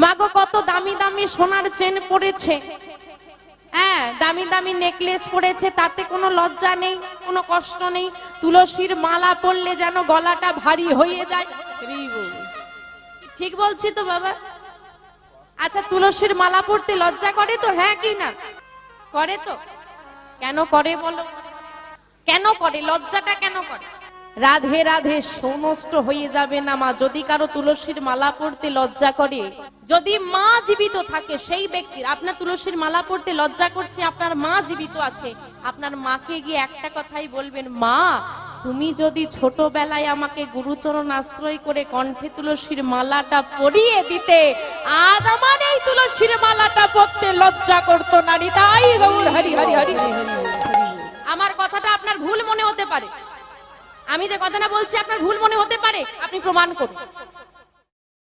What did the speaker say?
মাগো কত দামি দামি সোনার চেন পড়েছে, হ্যাঁ দামি দামি নেকলেস পড়েছে, তাতে কোনো লজ্জা নেই, কোনো কষ্ট নেই। তুলসীর মালা পরলে যেন গলাটা ভারী হয়ে যায়। ঠিক বলছি তো বাবা? আচ্ছা তুলসীর মালা পরতে লজ্জা করে তো? হ্যাঁ কি না করে? তো কেন করে বলো? কেন করে? লজ্জাটা কেন করে? রাধে রাধে সমস্ত হয়ে যাবে না মা যদি কারো তুলসীর মালা পরতে লজ্জা করে। যদি মা জীবিত থাকে সেই ব্যক্তির, আপনার তুলসীর মালা পরতে লজ্জা করছে, আপনার মা জীবিত আছে, আপনার মাকে গিয়ে একটা কথাই বলবেন, মা তুমি যদি ছোটবেলায় আমাকে গুরুচরণ আশ্রয় করে কণ্ঠে তুলসীর মালাটা পরিয়ে দিতে, আজ আমার এই তুলসীর মালাটা পরতে লজ্জা করতো না। তাই গৌর হরি হরি হরি। আমার কথাটা আপনার ভুল মনে হতে পারে, আমি যে কথাটা বলছি আপনার ভুল মনে হতে পারে, আপনি প্রমাণ করুন।